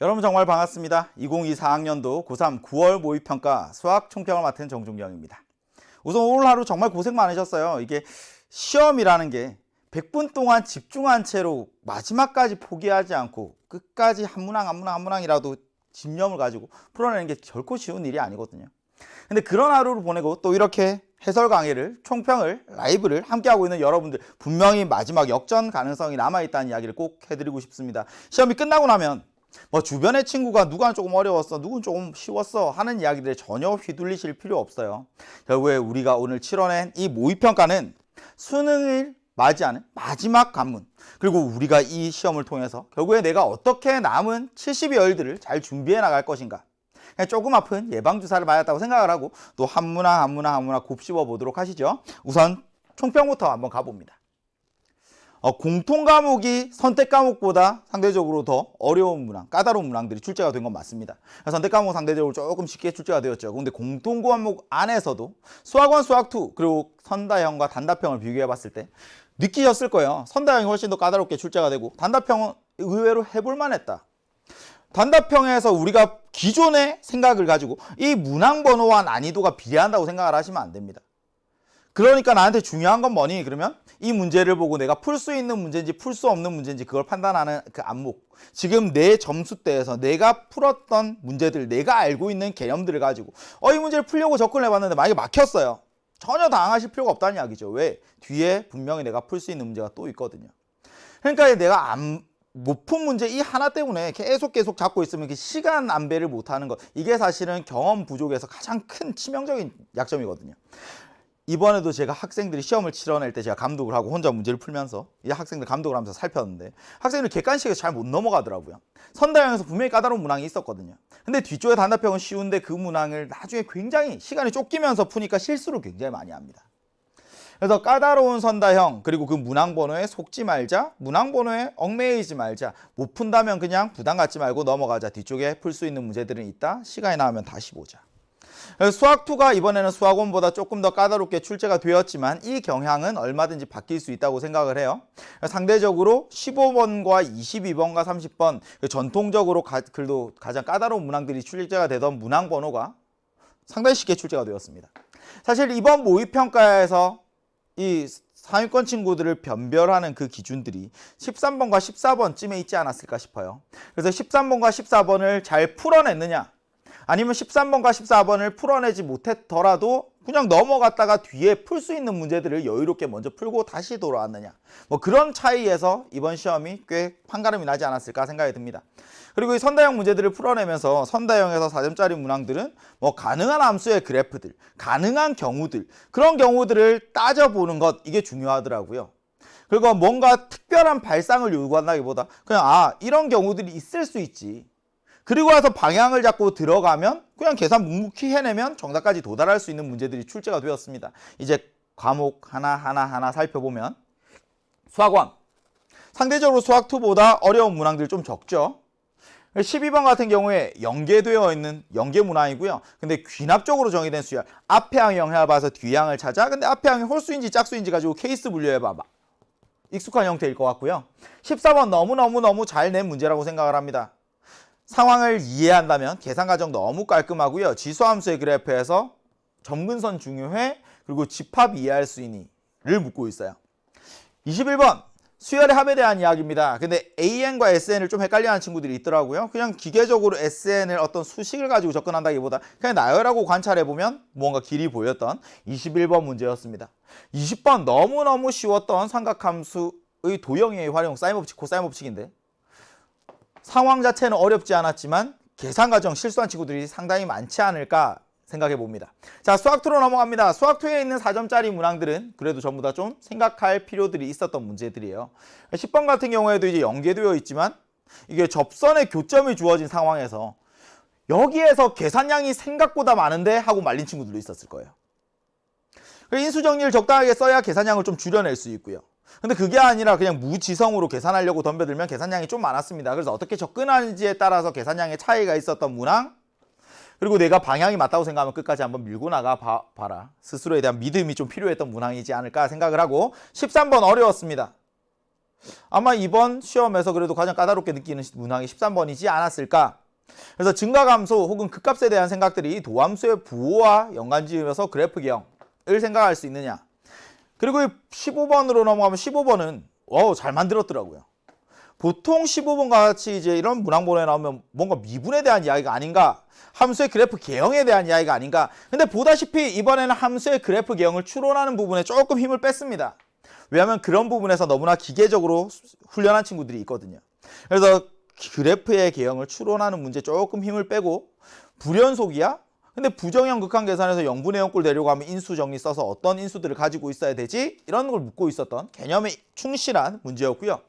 여러분 정말 반갑습니다. 2024학년도 고3 9월 모의평가 수학 총평을 맡은 정준경입니다. 우선 오늘 하루 정말 고생 많으셨어요. 이게 시험이라는 게 100분 동안 집중한 채로 마지막까지 포기하지 않고 끝까지 한 문항이라도 집념을 가지고 풀어내는 게 결코 쉬운 일이 아니거든요. 근데 그런 하루를 보내고 또 이렇게 해설 강의를, 총평을, 라이브를 함께하고 있는 여러분들, 분명히 마지막 역전 가능성이 남아있다는 이야기를 꼭 해드리고 싶습니다. 시험이 끝나고 나면 주변의 친구가 누가 조금 어려웠어, 누군 조금 쉬웠어 하는 이야기들에 전혀 휘둘리실 필요 없어요. 결국에 우리가 오늘 치러낸 이 모의평가는 수능을 맞이하는 마지막 관문, 그리고 우리가 이 시험을 통해서 결국에 내가 어떻게 남은 70여일들을 잘 준비해 나갈 것인가, 그냥 조금 아픈 예방주사를 맞았다고 생각을 하고 또 한 문항 곱씹어 보도록 하시죠. 우선 총평부터 한번 가봅니다. 공통 과목이 선택 과목보다 상대적으로 더 어려운 문항, 까다로운 문항들이 출제가 된 건 맞습니다. 선택 과목은 상대적으로 조금 쉽게 출제가 되었죠. 근데 공통 과목 안에서도 수학원, 수학2 그리고 선다형과 단답형을 비교해 봤을 때 느끼셨을 거예요. 선다형이 훨씬 더 까다롭게 출제가 되고 단답형은 의외로 해볼 만했다. 단답형에서 우리가 기존의 생각을 가지고 이 문항 번호와 난이도가 비례한다고 생각을 하시면 안 됩니다. 그러니까 나한테 중요한 건 뭐니? 그러면 이 문제를 보고 내가 풀 수 있는 문제인지 풀 수 없는 문제인지 그걸 판단하는 그 안목, 지금 내 점수대에서 내가 풀었던 문제들, 내가 알고 있는 개념들을 가지고 이 문제를 풀려고 접근을 해봤는데 만약에 막혔어요. 전혀 당황하실 필요가 없다는 이야기죠. 왜? 뒤에 분명히 내가 풀 수 있는 문제가 또 있거든요. 그러니까 내가 못 푼 문제 이 하나 때문에 계속 잡고 있으면 시간 안배를 못하는 것, 이게 사실은 경험 부족에서 가장 큰 치명적인 약점이거든요. 이번에도 제가 학생들이 시험을 치러낼 때 제가 감독을 하고 혼자 문제를 풀면서 이 학생들 감독을 하면서 살폈는데 학생들이 객관식에서 잘 못 넘어가더라고요. 선다형에서 분명히 까다로운 문항이 있었거든요. 근데 뒤쪽에 단답형은 쉬운데 그 문항을 나중에 굉장히 시간이 쫓기면서 푸니까 실수를 굉장히 많이 합니다. 그래서 까다로운 선다형, 그리고 그 문항 번호에 속지 말자, 문항 번호에 얽매이지 말자, 못 푼다면 그냥 부담 갖지 말고 넘어가자, 뒤쪽에 풀 수 있는 문제들은 있다, 시간이 나오면 다시 보자. 수학2가 이번에는 수학원보다 조금 더 까다롭게 출제가 되었지만 이 경향은 얼마든지 바뀔 수 있다고 생각을 해요. 상대적으로 15번과 22번과 30번 전통적으로 그래도 가장 까다로운 문항들이 출제가 되던 문항 번호가 상당히 쉽게 출제가 되었습니다. 사실 이번 모의평가에서 이 상위권 친구들을 변별하는 그 기준들이 13번과 14번쯤에 있지 않았을까 싶어요. 그래서 13번과 14번을 잘 풀어냈느냐, 아니면 13번과 14번을 풀어내지 못했더라도 그냥 넘어갔다가 뒤에 풀 수 있는 문제들을 여유롭게 먼저 풀고 다시 돌아왔느냐, 그런 차이에서 이번 시험이 꽤 판가름이 나지 않았을까 생각이 듭니다. 그리고 이 선다형 문제들을 풀어내면서 선다형에서 4점짜리 문항들은 가능한 함수의 그래프들, 가능한 경우들, 그런 경우들을 따져보는 것, 이게 중요하더라고요. 그리고 뭔가 특별한 발상을 요구한다기보다 그냥 이런 경우들이 있을 수 있지, 그리고 와서 방향을 잡고 들어가면 그냥 계산 묵묵히 해내면 정답까지 도달할 수 있는 문제들이 출제가 되었습니다. 이제 과목 하나 살펴보면 수학원, 상대적으로 수학2보다 어려운 문항들이 좀 적죠. 12번 같은 경우에 연계되어 있는 연계 문항이고요. 근데 귀납적으로 정의된 수열, 앞에 항 영향을 봐서 뒤 항을 찾아. 근데 앞에 항이 홀수인지 짝수인지 가지고 케이스 분류해봐. 익숙한 형태일 것 같고요. 14번 너무 잘 낸 문제라고 생각을 합니다. 상황을 이해한다면 계산 과정 너무 깔끔하고요. 지수함수의 그래프에서 점근선 중요해, 그리고 집합 이해할 수 있니를 묻고 있어요. 21번 수열의 합에 대한 이야기입니다. 근데 AN과 SN을 좀 헷갈려하는 친구들이 있더라고요. 그냥 기계적으로 SN을 어떤 수식을 가지고 접근한다기보다 그냥 나열하고 관찰해보면 무언가 길이 보였던 21번 문제였습니다. 20번 너무너무 쉬웠던 삼각함수의 도형의 활용, 사인 법칙, 코사인 법칙인데 상황 자체는 어렵지 않았지만 계산 과정 실수한 친구들이 상당히 많지 않을까 생각해 봅니다. 자, 수학2로 넘어갑니다. 수학2에 있는 4점짜리 문항들은 그래도 전부 다 좀 생각할 필요들이 있었던 문제들이에요. 10번 같은 경우에도 이제 연계되어 있지만 이게 접선의 교점이 주어진 상황에서 여기에서 계산량이 생각보다 많은데 하고 말린 친구들도 있었을 거예요. 인수정리를 적당하게 써야 계산량을 좀 줄여낼 수 있고요. 근데 그게 아니라 그냥 무지성으로 계산하려고 덤벼들면 계산량이 좀 많았습니다. 그래서 어떻게 접근하는지에 따라서 계산량의 차이가 있었던 문항, 그리고 내가 방향이 맞다고 생각하면 끝까지 한번 밀고 나가 봐라. 스스로에 대한 믿음이 좀 필요했던 문항이지 않을까 생각을 하고 13번 어려웠습니다. 아마 이번 시험에서 그래도 가장 까다롭게 느끼는 문항이 13번이지 않았을까. 그래서 증가감소 혹은 극값에 대한 생각들이 도함수의 부호와 연관지으면서 그래프 기형을 생각할 수 있느냐. 그리고 15번으로 넘어가면 15번은 잘 만들었더라고요. 보통 15번 같이 이제 이런 문항본에 나오면 뭔가 미분에 대한 이야기가 아닌가, 함수의 그래프 개형에 대한 이야기가 아닌가. 근데 보다시피 이번에는 함수의 그래프 개형을 추론하는 부분에 조금 힘을 뺐습니다. 왜냐하면 그런 부분에서 너무나 기계적으로 훈련한 친구들이 있거든요. 그래서 그래프의 개형을 추론하는 문제 조금 힘을 빼고, 불연속이야? 근데 부정형 극한 계산에서 0분의 0꼴 내려고 하면 인수 정리 써서 어떤 인수들을 가지고 있어야 되지? 이런 걸 묻고 있었던 개념에 충실한 문제였고요.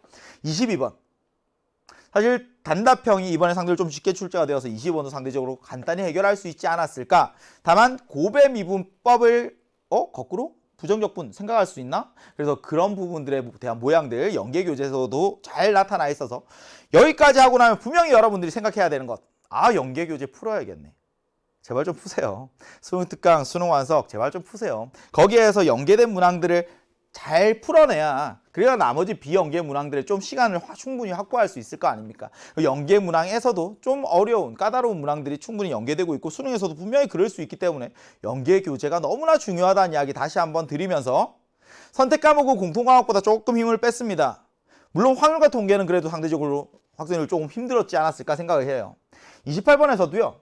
22번. 사실 단답형이 이번에 상대로 좀 쉽게 출제가 되어서 22번도 상대적으로 간단히 해결할 수 있지 않았을까? 다만 고배 미분법을 거꾸로? 부정적분 생각할 수 있나? 그래서 그런 부분들에 대한 모양들 연계교재에서도 잘 나타나 있어서 여기까지 하고 나면 분명히 여러분들이 생각해야 되는 것. 연계교재 풀어야겠네. 제발 좀 푸세요. 수능 특강, 수능 완석 제발 좀 푸세요. 거기에서 연계된 문항들을 잘 풀어내야 그래야 나머지 비연계 문항들에 좀 시간을 충분히 확보할 수 있을 거 아닙니까? 연계 문항에서도 좀 어려운 까다로운 문항들이 충분히 연계되고 있고 수능에서도 분명히 그럴 수 있기 때문에 연계 교재가 너무나 중요하다는 이야기 다시 한번 드리면서 선택 과목은 공통과목보다 조금 힘을 뺐습니다. 물론 확률과 통계는 그래도 상대적으로 학생들 조금 힘들었지 않았을까 생각을 해요. 28번에서도요.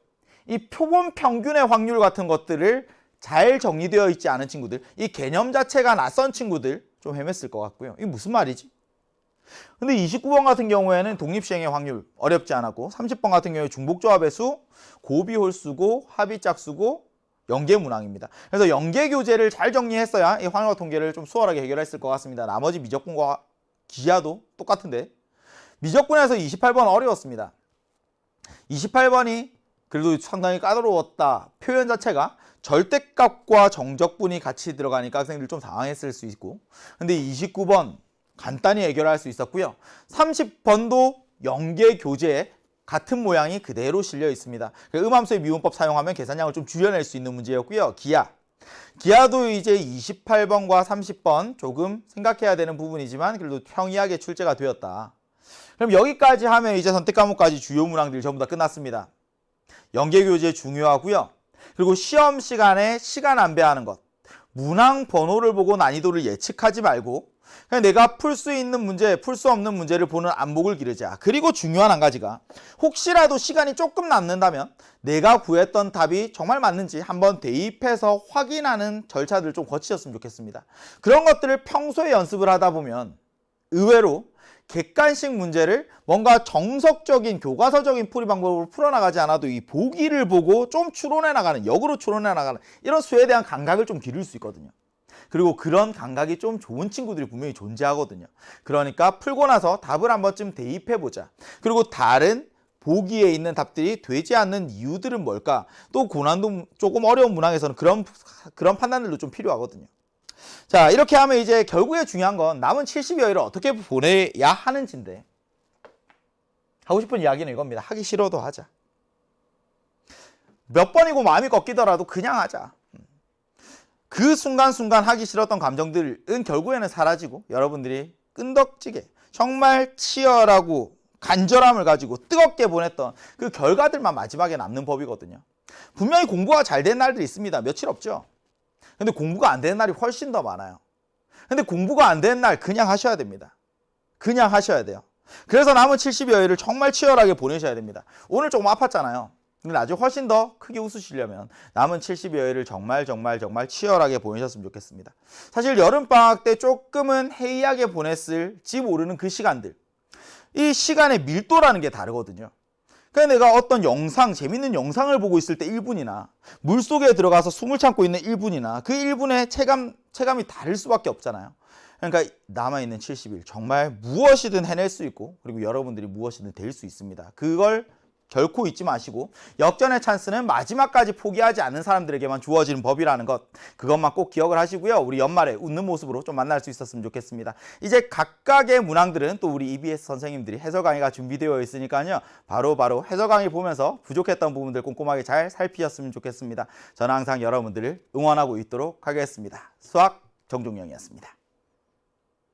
이 표본 평균의 확률 같은 것들을 잘 정리되어 있지 않은 친구들, 이 개념 자체가 낯선 친구들 좀 헤맸을 것 같고요. 이게 무슨 말이지? 근데 29번 같은 경우에는 독립시행의 확률 어렵지 않았고 30번 같은 경우에 중복조합의 수, 고비홀수고 합의짝수고 연계문항입니다. 그래서 연계교재를 잘 정리했어야 이 확률과 통계를 좀 수월하게 해결했을 것 같습니다. 나머지 미적분과 기하도 똑같은데 미적분에서 28번 어려웠습니다. 28번이 그래도 상당히 까다로웠다. 표현 자체가 절대값과 정적분이 같이 들어가니까 학생들 좀 당황했을 수 있고, 근데 29번 간단히 해결할 수 있었고요. 30번도 연계 교재에 같은 모양이 그대로 실려 있습니다. 음함수의 미분법 사용하면 계산량을 좀 줄여낼 수 있는 문제였고요. 기하도 이제 28번과 30번 조금 생각해야 되는 부분이지만 그래도 평이하게 출제가 되었다. 그럼 여기까지 하면 이제 선택 과목까지 주요 문항들이 전부 다 끝났습니다. 연계 교재 중요하고요. 그리고 시험 시간에 시간 안배하는 것. 문항 번호를 보고 난이도를 예측하지 말고 그냥 내가 풀 수 있는 문제, 풀 수 없는 문제를 보는 안목을 기르자. 그리고 중요한 한 가지가 혹시라도 시간이 조금 남는다면 내가 구했던 답이 정말 맞는지 한번 대입해서 확인하는 절차들을 좀 거치셨으면 좋겠습니다. 그런 것들을 평소에 연습을 하다 보면 의외로 객관식 문제를 뭔가 정석적인 교과서적인 풀이 방법으로 풀어나가지 않아도 이 보기를 보고 좀 추론해 나가는, 역으로 추론해 나가는 이런 수에 대한 감각을 좀 기를 수 있거든요. 그리고 그런 감각이 좀 좋은 친구들이 분명히 존재하거든요. 그러니까 풀고 나서 답을 한 번쯤 대입해보자. 그리고 다른 보기에 있는 답들이 되지 않는 이유들은 뭘까? 또 고난도 조금 어려운 문항에서는 그런 판단들도 좀 필요하거든요. 자, 이렇게 하면 이제 결국에 중요한 건 남은 70여일을 어떻게 보내야 하는지인데, 하고 싶은 이야기는 이겁니다. 하기 싫어도 하자. 몇 번이고 마음이 꺾이더라도 그냥 하자. 그 순간순간 하기 싫었던 감정들은 결국에는 사라지고 여러분들이 끈덕지게 정말 치열하고 간절함을 가지고 뜨겁게 보냈던 그 결과들만 마지막에 남는 법이거든요. 분명히 공부가 잘 된 날들이 있습니다. 며칠 없죠. 근데 공부가 안 되는 날이 훨씬 더 많아요. 근데 공부가 안 되는 날 그냥 하셔야 됩니다. 그냥 하셔야 돼요. 그래서 남은 70여일을 정말 치열하게 보내셔야 됩니다. 오늘 조금 아팠잖아요. 근데 나중에 훨씬 더 크게 웃으시려면 남은 70여일을 정말 치열하게 보내셨으면 좋겠습니다. 사실 여름방학 때 조금은 해이하게 보냈을지 모르는 그 시간들. 이 시간의 밀도라는 게 다르거든요. 그러니까 내가 어떤 영상, 재밌는 영상을 보고 있을 때 1분이나 물속에 들어가서 숨을 참고 있는 1분이나 그 1분의 체감이 다를 수밖에 없잖아요. 그러니까 남아있는 70일 정말 무엇이든 해낼 수 있고 그리고 여러분들이 무엇이든 될 수 있습니다. 그걸 결코 잊지 마시고 역전의 찬스는 마지막까지 포기하지 않는 사람들에게만 주어지는 법이라는 것, 그것만 꼭 기억을 하시고요. 우리 연말에 웃는 모습으로 좀 만날 수 있었으면 좋겠습니다. 이제 각각의 문항들은 또 우리 EBS 선생님들이 해설 강의가 준비되어 있으니까요. 바로 해설 강의 보면서 부족했던 부분들 꼼꼼하게 잘 살피셨으면 좋겠습니다. 저는 항상 여러분들을 응원하고 있도록 하겠습니다. 수학 정종영이었습니다.